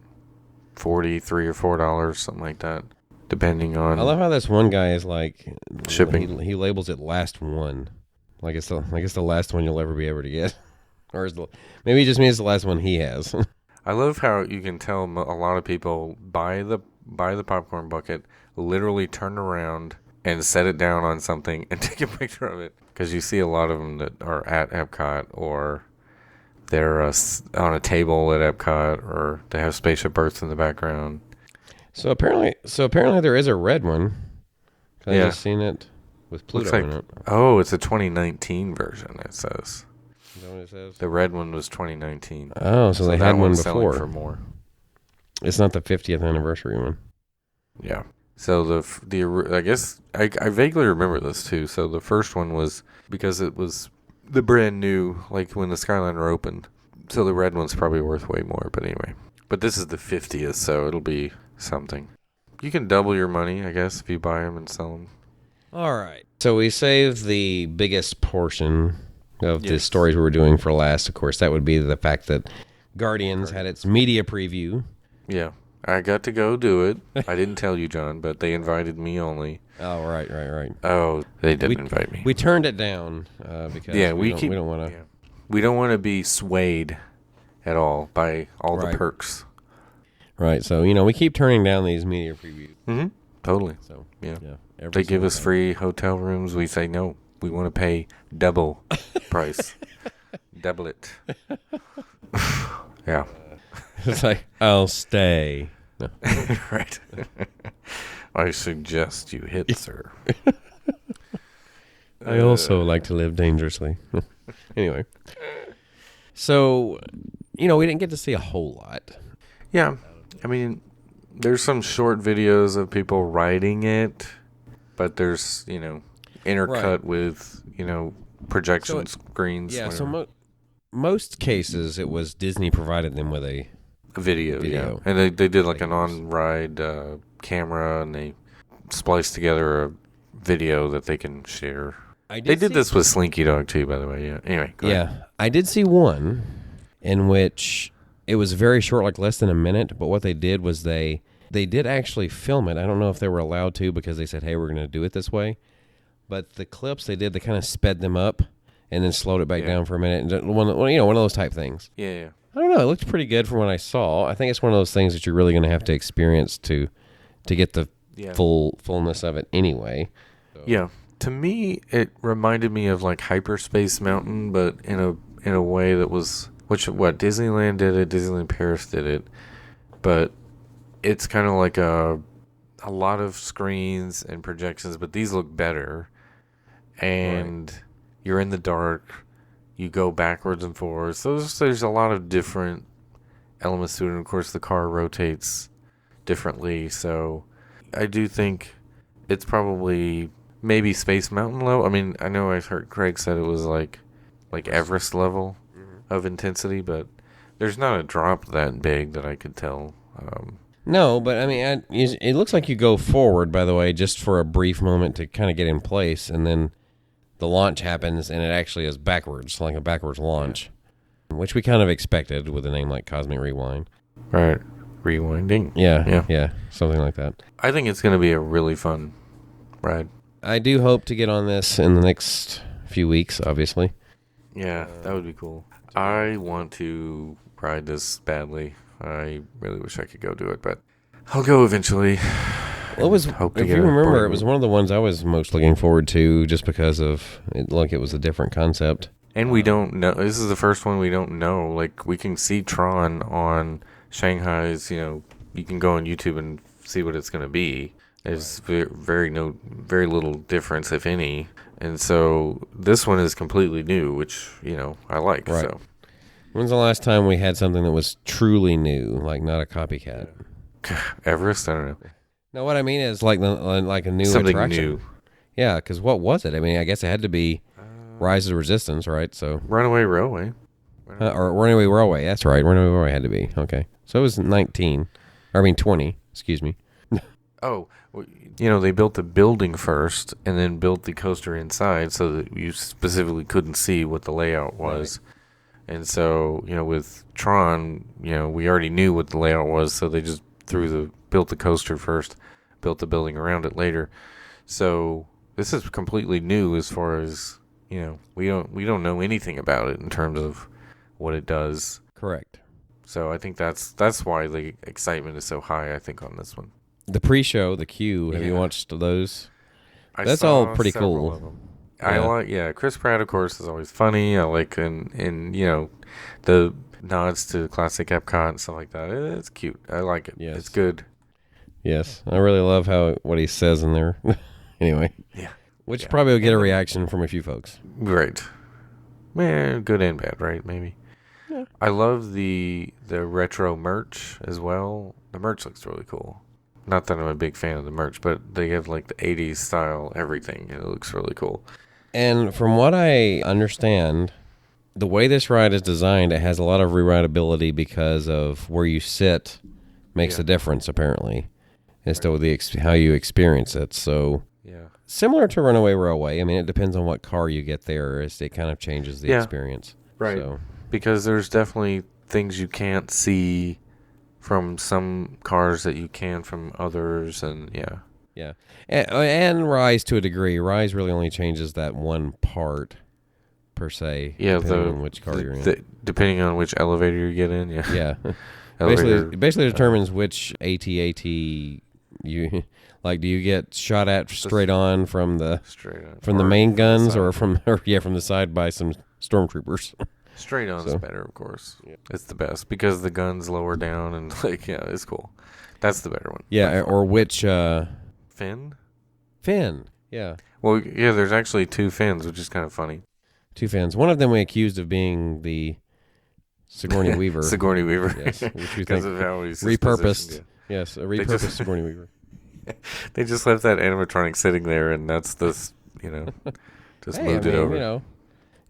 S2: $43 or $4, something like that, depending on.
S1: I love how this one guy is like
S2: shipping.
S1: He labels it last one, like it's the last one you'll ever be able to get, or maybe he just means the last one he has.
S2: I love how you can tell a lot of people buy the popcorn bucket, literally turn around and set it down on something and take a picture of it. Because you see a lot of them that are at Epcot, or they're on a table at Epcot, or they have Spaceship Earth in the background.
S1: So apparently there is a red one. I just seen it with Pluto in it.
S2: Oh, it's a 2019 version. It says.
S1: Is that what it says?
S2: The red one was 2019.
S1: Oh, so they had one before.
S2: For more.
S1: It's not the 50th anniversary one.
S2: Yeah. So the I guess I vaguely remember this too. So the first one was because it was the brand new, like when the Skyliner opened. So the red one's probably worth way more. But anyway, this is the 50th, so it'll be something. You can double your money, I guess, if you buy them and sell them.
S1: All right. So we saved the biggest portion of the stories we were doing for last. Of course, that would be the fact that Guardians had its media preview.
S2: Yeah. I got to go do it. I didn't tell you, John, but they invited me only.
S1: Oh, right.
S2: Oh, they didn't invite me.
S1: We turned it down because we don't want to.
S2: Yeah. We don't want to be swayed at all by all the perks.
S1: Right. So, we keep turning down these media previews.
S2: Mm-hmm. Totally.
S1: So,
S2: yeah. They give us free hotel rooms. We say no. We want to pay double price. Double it. Yeah.
S1: It's like, I'll stay. No.
S2: Right. I suggest you hit, sir.
S1: I also like to live dangerously. Anyway. So, we didn't get to see a whole lot.
S2: Yeah. I mean, there's some short videos of people riding it, but there's, intercut with, projection screens.
S1: Yeah, so most cases it was Disney provided them with a
S2: video. Yeah. And they did like an on-ride camera, and they spliced together a video that they can share. They did this with Slinky Dog too, by the way. Yeah. Anyway, go ahead.
S1: I did see one in which it was very short, like less than a minute, but what they did was they did actually film it. I don't know if they were allowed to because they said, hey, we're going to do it this way. But the clips they kind of sped them up and then slowed it back down for a minute. And one of those type things.
S2: Yeah.
S1: I don't know. It looked pretty good from what I saw. I think it's one of those things that you're really going to have to experience to get the fullness of it anyway. So.
S2: Yeah. To me, it reminded me of like Hyperspace Mountain, but in a way that was what Disneyland did it, Disneyland Paris did it, but it's kind of like a lot of screens and projections, but these look better, and you're in the dark. You go backwards and forwards. So there's a lot of different elements to it. And of course, the car rotates differently. So I do think it's probably maybe Space Mountain level. I mean, I know I've heard Craig said it was like Everest level of intensity, but there's not a drop that big that I could tell.
S1: No, but I mean, it looks like you go forward, by the way, just for a brief moment to kind of get in place, and then the launch happens, and it actually is backwards, like a backwards launch, which we kind of expected with a name like Cosmic Rewind.
S2: Right. Rewinding.
S1: Yeah, something like that.
S2: I think it's going to be a really fun ride.
S1: I do hope to get on this in the next few weeks, obviously.
S2: Yeah, that would be cool. I want to ride this badly. I really wish I could go do it, but I'll go eventually.
S1: Well, if you remember, it was one of the ones I was most looking forward to just because of it, like it was a different concept.
S2: And we don't know. This is the first one we don't know. Like, we can see Tron on Shanghai's, you can go on YouTube and see what it's going to be. There's very little difference, if any. And so this one is completely new, which, I like.
S1: Right.
S2: So.
S1: When's the last time we had something that was truly new, like not a copycat?
S2: Everest? I don't know.
S1: No, what I mean is like a new
S2: something
S1: attraction.
S2: New.
S1: Yeah, because what was it? I mean, I guess it had to be Rise of the Resistance, right? So
S2: Runaway Railway.
S1: Or Runaway Railway. That's right. Runaway Railway had to be. Okay. So it was 20, excuse me.
S2: Oh, well, they built the building first and then built the coaster inside so that you specifically couldn't see what the layout was. Right. And so, with Tron, we already knew what the layout was, so they just built the coaster first, built the building around it later. So this is completely new as far as, we don't know anything about it in terms of what it does.
S1: Correct.
S2: So I think that's why the excitement is so high, I think, on this one.
S1: The pre-show, the queue, have you watched those? That's all pretty cool.
S2: Of them. I like, Chris Pratt, of course, is always funny. I like, and the nods to classic Epcot and stuff like that. It's cute. I like it. Yes. It's good.
S1: Yes. I really love what he says in there. Anyway.
S2: Yeah.
S1: Which probably will get a reaction from a few folks.
S2: Right. Man, good and bad, right? Maybe. Yeah. I love the retro merch as well. The merch looks really cool. Not that I'm a big fan of the merch, but they have like the 80s style everything, and it looks really cool.
S1: And from what I understand, the way this ride is designed, it has a lot of rewritability because of where you sit makes a difference, apparently, as to how you experience it. So, similar to Runaway Railway, I mean, it depends on what car you get there, as it kind of changes the experience.
S2: Right.
S1: So.
S2: Because there's definitely things you can't see from some cars that you can from others, and
S1: Yeah, and Rise to a degree. Rise really only changes that one part, per se, depending on which car you're in.
S2: Depending on which elevator you get in,
S1: Yeah. Basically determines which AT-AT you... Like, do you get shot at straight on from the main guns, or from the side by some stormtroopers?
S2: Straight on is better, of course. Yeah. It's the best because the gun's lower down and it's cool. That's the better one.
S1: Yeah, or which
S2: Finn?
S1: Finn, yeah.
S2: Well, yeah, there's actually two Finns, which is kind of funny.
S1: Two Finns. One of them we accused of being the Sigourney Weaver.
S2: Sigourney Weaver.
S1: Yes, which we think
S2: of how he's
S1: repurposed. Yes, a repurposed Sigourney Weaver.
S2: They just left that animatronic sitting there, and that's just moved it over.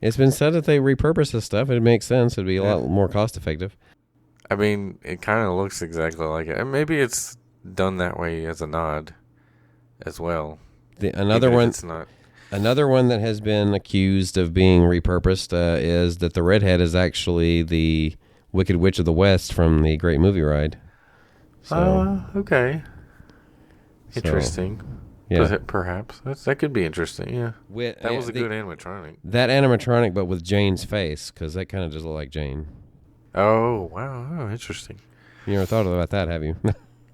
S1: It's been said that they repurpose this stuff. It makes sense. It'd be a lot more cost effective.
S2: I mean, it kind of looks exactly like it. And maybe it's done that way as a nod as well.
S1: Another one that has been accused of being repurposed is that the redhead is actually the Wicked Witch of the West from the Great Movie Ride. So,
S2: okay. Interesting. Yeah. Perhaps. That could be interesting, yeah. That was a good animatronic.
S1: That animatronic, but with Jane's face, because that kind of just looked like Jane.
S2: Oh, wow. Oh, interesting.
S1: You never thought about that, have you?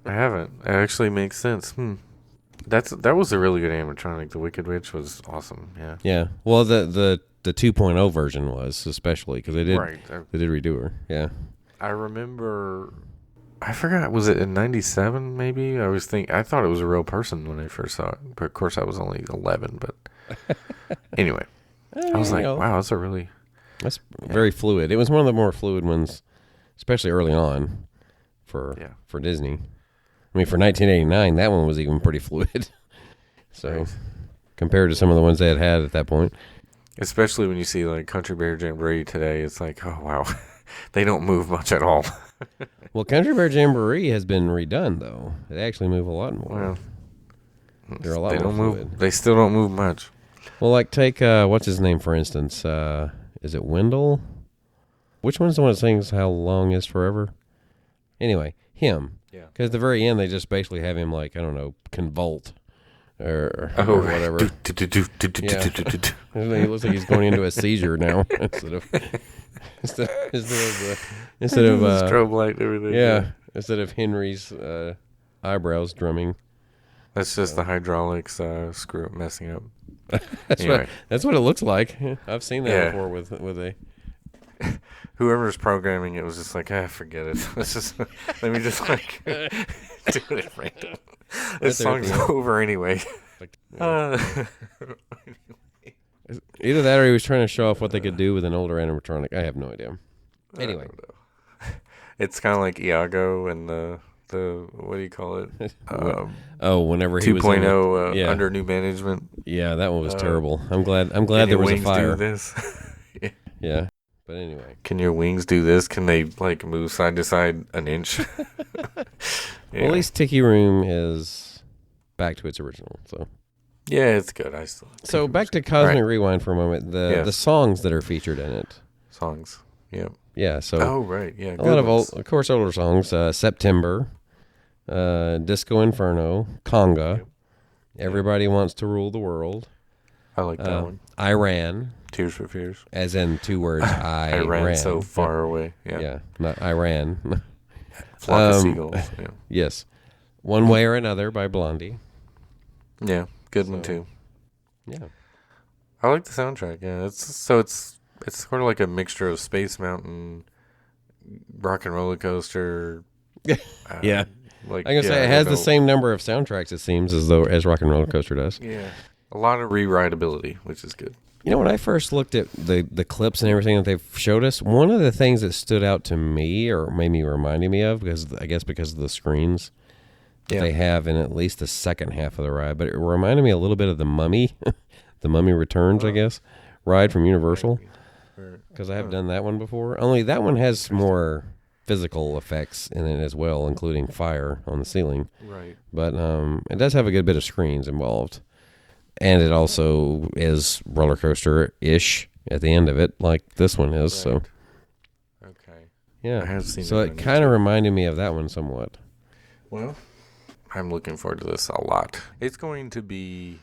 S2: I haven't. It actually makes sense. That was a really good animatronic. The Wicked Witch was awesome, yeah.
S1: Yeah. Well, the 2.0 version was, especially, because they did redo her, yeah.
S2: I remember... I forgot. Was it in 97? Maybe I thought it was a real person when I first saw it. But of course, I was only 11. But anyway, I was like, "Wow, that's
S1: very fluid." It was one of the more fluid ones, especially early on for Disney. I mean, for 1989, that one was even pretty fluid. So compared to some of the ones they had at that point,
S2: especially when you see like Country Bear Jamboree today, it's like, oh wow, they don't move much at all.
S1: Well, Country Bear Jamboree has been redone, though. They actually move a lot more. Well, they're a lot more fluid.
S2: They still don't move much.
S1: Well, like take, what's his name, for instance? Is it Wendell? Which one's the one that sings How Long Is Forever? Anyway, him. Yeah. Because at the very end, they just basically have him, like, I don't know, convult or whatever. He looks like he's going into a seizure now instead of
S2: strobe light and everything.
S1: Yeah, instead of Henry's eyebrows drumming.
S2: That's just the hydraulics screw messing up.
S1: That's what it looks like. I've seen that before with a.
S2: Whoever's programming it was just like, forget it. Let's just let me just like do it random. This song's over anyway.
S1: Either that or he was trying to show off what they could do with an older animatronic. I have no idea. Anyway,
S2: it's kind of like Iago and the what do you call it?
S1: Whenever he was
S2: 2.0 under new management.
S1: Yeah, that one was terrible. I'm glad there was a fire. Do this? Yeah. But anyway.
S2: Can your wings do this? Can they like move side to side an inch?
S1: Well, at least Tiki Room is back to its original. So
S2: yeah, it's good.
S1: So back to Cosmic Rewind for a moment. The songs that are featured in it.
S2: Songs. Yep.
S1: Yeah. So.
S2: Oh right. Yeah.
S1: A lot of older songs. September, Disco Inferno, Conga, Everybody Wants to Rule the World.
S2: I like that one.
S1: Iran.
S2: Tears for Fears.
S1: As in 2 words, I ran.
S2: So far away. Yeah.
S1: Yeah, not Iran.
S2: Flock of Seagulls. Yeah.
S1: Yes. One Way or Another by Blondie.
S2: Yeah, good one too.
S1: Yeah.
S2: I like the soundtrack. Yeah, it's sort of like a mixture of Space Mountain, Rock and Roller Coaster.
S1: Yeah. Like, I'm gonna say it has the same number of soundtracks, it seems, as Rock and Roller Coaster does.
S2: Yeah. A lot of rewritability, which is good.
S1: You know, when I first looked at the clips and everything that they've showed us, one of the things that stood out to me or made me reminding me of, because of the screens that they have in at least the second half of the ride, but it reminded me a little bit of the Mummy, the Mummy Returns, I guess, ride from Universal, because I have done that one before. Only that one has more physical effects in it as well, including fire on the ceiling.
S2: Right.
S1: But it does have a good bit of screens involved. And it also is roller coaster-ish at the end of it, like this one is. Right. So,
S2: okay,
S1: yeah. I have seen so it kind of reminded me of that one somewhat.
S2: Well, I'm looking forward to this a lot. It's going to be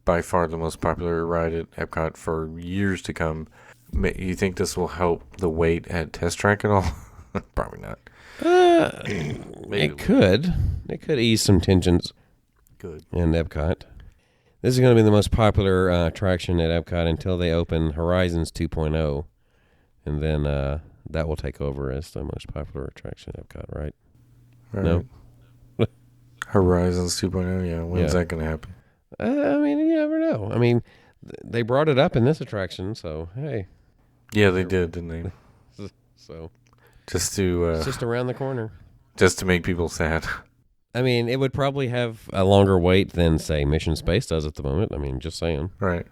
S2: by far the most popular ride at Epcot for years to come. You think this will help the wait at Test Track at all? Probably not.
S1: It could. It could ease some tensions.
S2: Good.
S1: In Epcot. This is going to be the most popular attraction at Epcot until they open Horizons 2.0, and then that will take over as the most popular attraction at Epcot, right? No?
S2: Horizons 2.0, yeah. When's that going to happen?
S1: I mean, you never know. I mean, they brought it up in this attraction, so, hey.
S2: Yeah, they did, didn't they?
S1: So.
S2: Just to...
S1: it's just around the corner.
S2: Just to make people sad.
S1: I mean, it would probably have a longer wait than, say, Mission Space does at the moment. I mean, just saying.
S2: Right.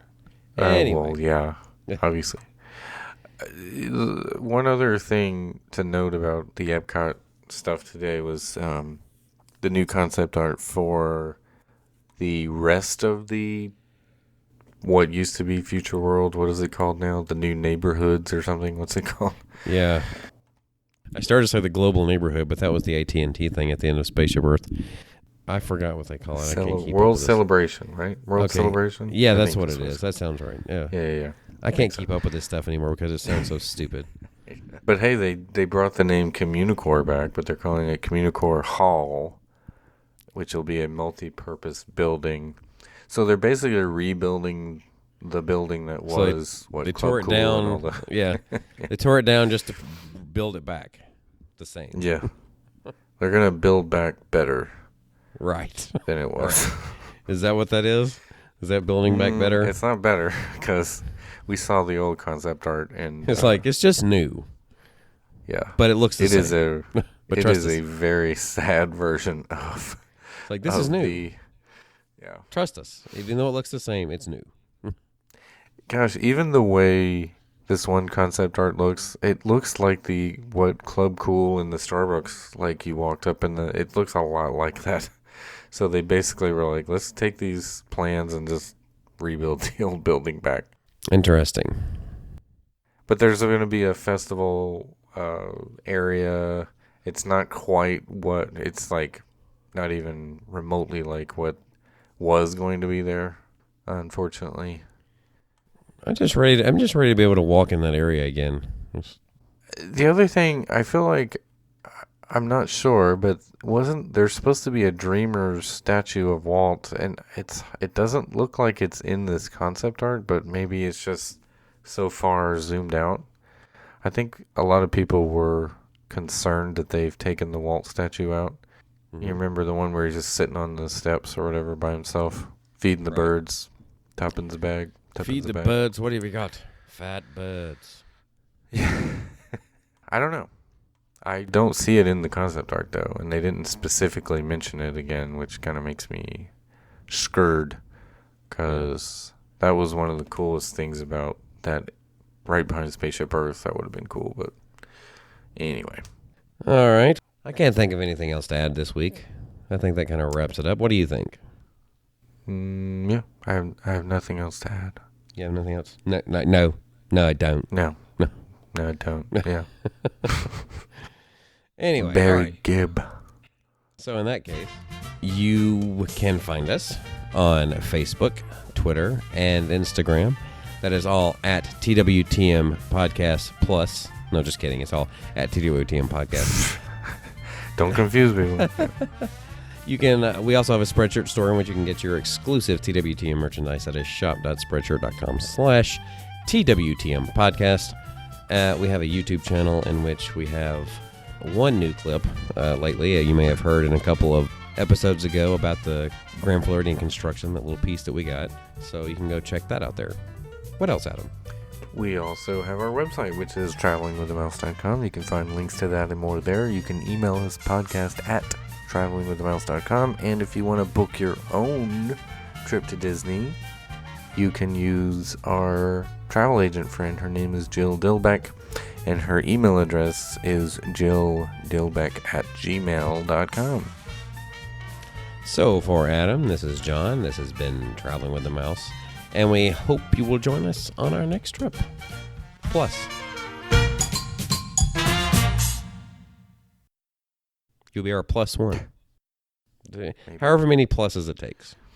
S1: Anyway.
S2: Well, yeah, obviously. One other thing to note about the Epcot stuff today was the new concept art for the rest of the what used to be Future World. What is it called now? The new neighborhoods or something? What's it called?
S1: Yeah. I started to say the global neighborhood, but that was the AT&T thing at the end of Spaceship Earth. I forgot what they call it. I can't keep
S2: World Celebration, right? World Celebration?
S1: Yeah, that's what it is. That sounds right. Yeah.
S2: Yeah.
S1: I can't keep up with this stuff anymore because it sounds so stupid.
S2: But hey, they brought the name Comunicore back, but they're calling it Comunicore Hall, which will be a multi-purpose building. So they're basically rebuilding the building that was
S1: they tore it down. Yeah, they tore it down just to build it back the same.
S2: Yeah, they're gonna build back better,
S1: right?
S2: Than it was.
S1: Right. Is that what that is? Is that building back better?
S2: It's not better because we saw the old concept art and
S1: it's it's just new.
S2: Yeah,
S1: but it looks the same.
S2: It is a very sad version of.
S1: It's this is new.
S2: Yeah,
S1: trust us. Even though it looks the same, it's new.
S2: Gosh, even the way this one concept art looks, it looks like what Club Cool in the Starbucks, like you walked up it looks a lot like that. So they basically were like, let's take these plans and just rebuild the old building back.
S1: Interesting.
S2: But there's going to be a festival area. It's not quite it's like not even remotely like what was going to be there, unfortunately. I'm just ready to be able to walk in that area again.
S1: It's...
S2: The other thing, I feel like I'm not sure, but wasn't there supposed to be a Dreamer statue of Walt? And it doesn't look like it's in this concept art, but maybe it's just so far zoomed out. I think a lot of people were concerned that they've taken the Walt statue out. Mm-hmm. You remember the one where he's just sitting on the steps or whatever by himself, feeding the birds, Tuppence bag.
S1: Feed the birds. What have you got? Fat birds.
S2: Yeah. I don't know. I don't see it in the concept art, though, and they didn't specifically mention it again, which kind of makes me scared, because that was one of the coolest things about that right behind Spaceship Earth. That would have been cool, but anyway.
S1: All right. I can't think of anything else to add this week. I think that kind of wraps it up. What do you think?
S2: Yeah, I have nothing else to add.
S1: You have nothing else? No, I don't.
S2: No, I don't. Yeah.
S1: Anyway,
S2: Barry Gibb.
S1: So in that case, you can find us on Facebook, Twitter, and Instagram. That is all at TWTM Podcast Plus. No, just kidding. It's all at TWTM Podcast.
S2: Don't confuse me.
S1: You can. We also have a Spreadshirt store in which you can get your exclusive TWTM merchandise. That is shop.spreadshirt.com/TWTM Podcast. We have a YouTube channel in which we have one new clip lately. You may have heard in a couple of episodes ago about the Grand Floridian construction, that little piece that we got. So you can go check that out there. What else, Adam?
S2: We also have our website, which is travelingwiththemouse.com. You can find links to that and more there. You can email us podcast at travelingwiththemouse.com. And if you want to book your own trip to Disney, you can use our travel agent friend. Her name is Jill Dilbeck, and her email address is jilldilbeck@gmail.com.
S1: So for Adam, this is John. This has been Traveling with the Mouse, and we hope you will join us on our next trip. Plus, you'll be our +1. Maybe. However many pluses it takes.